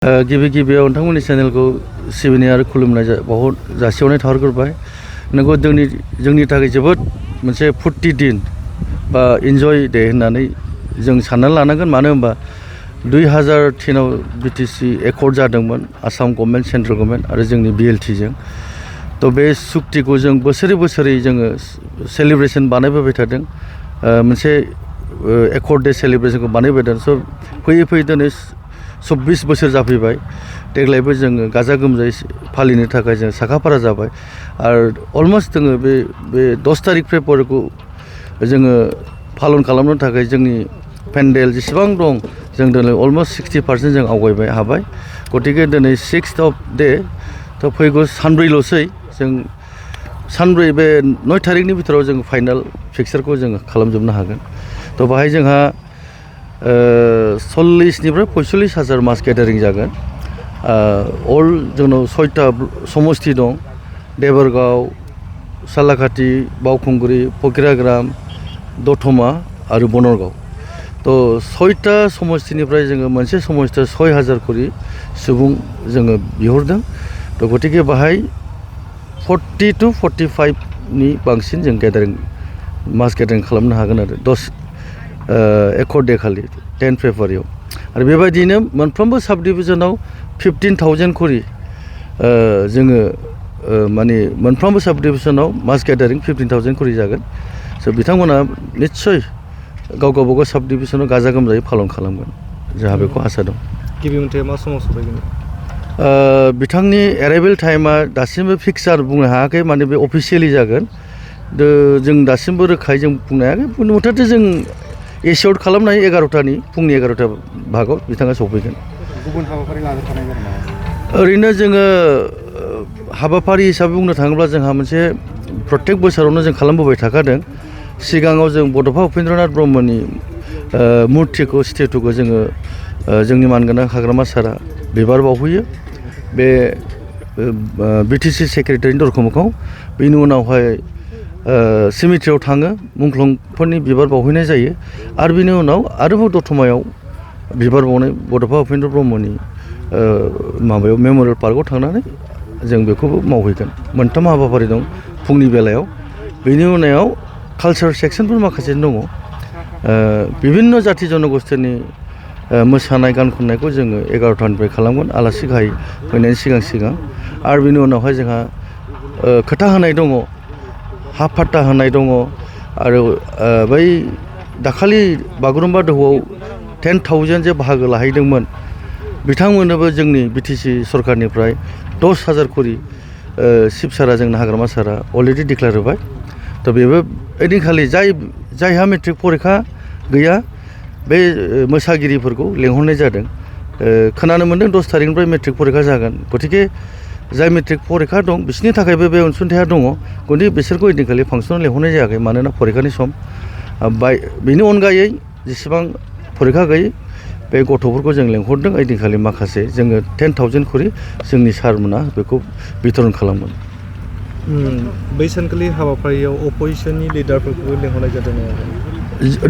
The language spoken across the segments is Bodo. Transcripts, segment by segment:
गिबि गिबियाव नोंथांमोननि चेनेलखौ सिबिनाय आरो खुलुमनाय बहुद जासिहरनाय थाहरग्रोबाय। नोंगौ जोंनि थाखाय जोबोद मोनसे फुर्ति दिन बा इन्जय डे होननानै जों साननानै लानांगोन। मानो होनबा 2003आव बिटिसि एकर्ड जादोंमोन आसाम गभर्नमेन्ट सेन्ट्रेल गभर्नमेन्ट आरो जोंनि बिएलटिजों। तो बे सुक्तिखौ जों बोसोरै जोङो सेलिब्रेसन बानायबोबाय थादों। मोनसे एकर्ड डे सेलिब्रेसनखौ बानायबाय थादों। स' फैयै दिनै 24 बोसोर जाफैबाय। देग्लायबो जोङो गाजा गोमजायै फालिनो थाखाय जों साखाफारा जाबाय आरो अलमस्ट जोङो बे 10 तारिख फेब्रुवारिखौ जोङो पालन खालामनो थाखाय जोंनि पेन्डेल जेसेबां दं जों दिनै अलमस्ट 60% जों आवगायबाय हाबाय। गतिके दिनै 6th of डे तो फैगौ सानब्रैल'सै जों सानब्रै बे 9 तारिखनि बिथोराव जों फाइनाल फिक्सारखौ जों खालामजोबनो हागोन। तो बाहाय जोंहा 40निफ्राय 45,000 मास गेदारिं जागोन। अल जोंनाव 6टा समस्ति दं, देबरगाव, सालाकाटि, बावखुंग्रि, फकिराग्राम, दतमा आरो बनरगाव। तो 6टा समस्तिनिफ्राय जोङो मोनसे समस्तियाव 6,000 करि सुबुं जोङो बिहरदों। तो गतिके बाहाय 40 to 45 नि बांसिन जों मास गेदारिं खालामनो हागोन आरो 10 एकर्ड डे खालि 10 फेब्रुवारियाव। आरो बेबायदिनो मोनफ्रोमबो साब डिभिजनाव 15,000 करि जोङो माने मोनफ्रोमबो साब डिभिजनाव मास गेदारिं 15,000 करि जागोन। स' बिथांमोना निस्सय गावबागाव साब डिभिजनाव गाजा गोमजायै पालन खालामगोन, जोंहा बेखौ आसा दं। गिबि मोनथाया मा समाव सफैगोन? बिथांनि एराइभेल टाइमा दासिमबो फिक्सार बुंनो हायाखै, माने बे अफिसियेलि जागोन। जों दासिमबो रोखायै जों बुंनो हायाखै। मुथाते जों एसियर्ड खालामनाय 11टानि फुंनि 11टा भागाव बिथाङा सफैगोन। गुबुन हाबाफारि लानो थानाय जादों नामा? ओरैनो जोङो हाबाफारि हिसाबै बुंनो थाङोब्ला जोंहा मोनसे प्रत्येक बोसोरावनो जों खालामबोबाय थाखादों। सिगाङाव जों बड'फा उपेन्द्रनाथ ब्रह्मनि मुर्तिखौ स्टेटुखौ जोङो जोंनि मानगोनां हाग्रामा सारा बिबार बावहैयो बे बिटिसि सेक्रेटारिनि दरखं मोखाङाव। बेनि उनावहाय सिमिट्रियाव थाङो, मुंख्लंफोरनि बिबार बावहैनाय जायो। आरो बिनि उनाव आरोबाव दतमायाव बिबार बावनाय बड'फा उपेन्द्र ब्रह्मनि माबायाव मेम'रियेल पार्कआव थांनानै जों बेखौबो मावहैगोन। मोनथाम हाबाफारि दं फुंनि बेलायाव। बेनि उनाव कालचार सेक्सनफोर माखासे दङ। बिभिन्न जाथि जनगोष्ठीनि मोसानाय गान खननायखौ जोङो 11टानिफ्राय खालामगोन आलासि गाहाय फैनायनि सिगां। आरो बिनि उनावहाय जोंहा खोथा होनाय दङ, हाफ फाट्टा होनाय दङ। आरो बै दाखालि बागुरुम्बा दोहौआव 10,000 जे बाहागो लाहैदोंमोन बिथांमोननोबो जोंनि बिटिसि सरकारनिफ्राय 10,000 करि चिफ सारा जोंना हाग्रामा सारा अलरेडि डिक्लेयार होबाय। तो बेबो ओइदिनखालि जायहा मेट्रिक परिखा गैया बे मोसागिरिफोरखौ लेंहरनाय जादों। खोनानो मोन्दों 10 तारिखनिफ्राय मेट्रिक परिखा जागोन। गतिके जाय मेट्रिक परिखा दं बिसोरनि थाखायबो बे अनसुंथाया दङ। गतिके बिसोरखौ ओइदिनखालि फांसनाव लेंहरनाय जायाखै, मानोना परिखानि सम। बेनि अनगायै जेसेबां परिखा गैयै बे गथ'फोरखौ जों लेंहरदों। ओइदिनखालि माखासे जोङो 10,000 करि जोंनि सारमोना बेखौ बिथरन खालामगोन। बै सानखालि हाबाफारियाव अपोजिसननि लिडारफोरखौबो लेंहरनाय जादों नामा?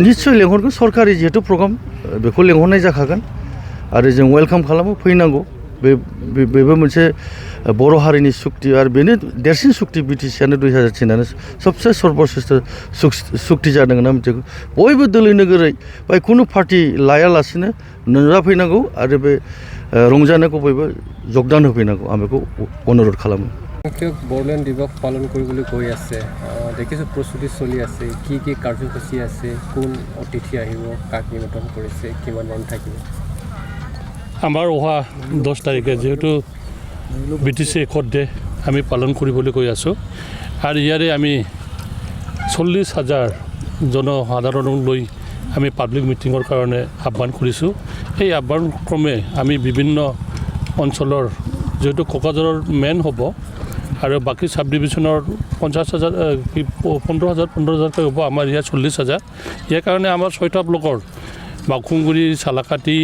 निस्सय लेंहरगोन। सरकारि जिहेतु प्रग्राम बेखौ लेंहरनाय जाखागोन आरो जों वेलकाम खालामो, फैनांगौ। बेबो मोनसे बर' हारिनि सुक्ति आरो बेनो देरसिन सुक्ति। बिटिसिआनो 2003आनो सबसे सर्बश्रेष्ठ सुक्ति जादों होनना मिथिगौ। बयबो दोलै नोगोरै बा खुनु पार्टि लायालासिनो नुजाफैनांगौ आरो बे रंजानायखौ बयबो जगदान होफैनांगौ, आं बेखौ अनुरद खालामो। বড়োলেণ্ড দিৱস পালন কৰিবলৈ গৈ আছে, দেখিছোঁ প্ৰস্তুতি চলি আছে। কি কাৰ্যসূচী আছে, কোন অতিথি আহিব, কাক নিমন্ত্ৰণ কৰিছে, কিমান মানুহ থাকিব? আমাৰ অহা 10 তাৰিখে যিহেতু বিটিচি একৰ্ড ডে আমি পালন কৰিবলৈ গৈ আছোঁ আৰু ইয়াৰে আমি 40,000 জনসাধাৰণক লৈ আমি পাব্লিক মিটিঙৰ কাৰণে আহ্বান কৰিছোঁ। এই আহ্বান ক্ৰমে আমি বিভিন্ন অঞ্চলৰ যিহেতু কোকৰাঝাৰৰ মেইন হ'ব আৰু বাকী সাব ডিভিজনৰ 50,000 15,000কৈ হ'ব। আমাৰ ইয়াত 40,000। ইয়াৰ কাৰণে আমাৰ 6টা ব্লকৰ বাউখুংগুৰি, চালাকাটি,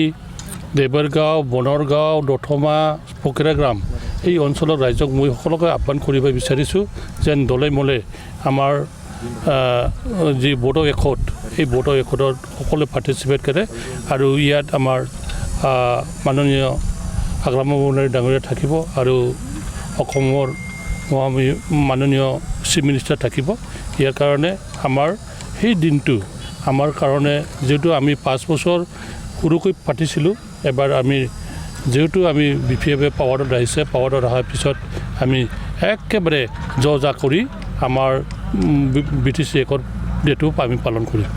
দেবৰগাঁও, বনৰগাঁও, দতমা, ফকিৰাগ্ৰাম এই অঞ্চলৰ ৰাইজক মই সকলোকে আহ্বান কৰিব বিচাৰিছোঁ যেন দলে মলে আমাৰ যি বড়ো একৰ্ড এই বড়ো একৰ্ডত সকলোৱে পাৰ্টিচিপেট কৰে আৰু ইয়াত আমাৰ মাননীয় হাগ্ৰামা বৰনাৰী ডাঙৰীয়া থাকিব আৰু অসমৰ মাননীয় চিফ মিনিষ্টাৰ থাকিব। ইয়াৰ কাৰণে আমাৰ সেই দিনটো আমাৰ কাৰণে যিহেতু আমি 5 বছৰ সৰুকৈ পাতিছিলোঁ, এবাৰ আমি যেহেতু আমি বিশেষভাৱে পাৱাৰত আহিছে, পাৱাৰত অহাৰ পিছত আমি একেবাৰে যা কৰি আমাৰ BTC একত ডেটো আমি পালন কৰিম।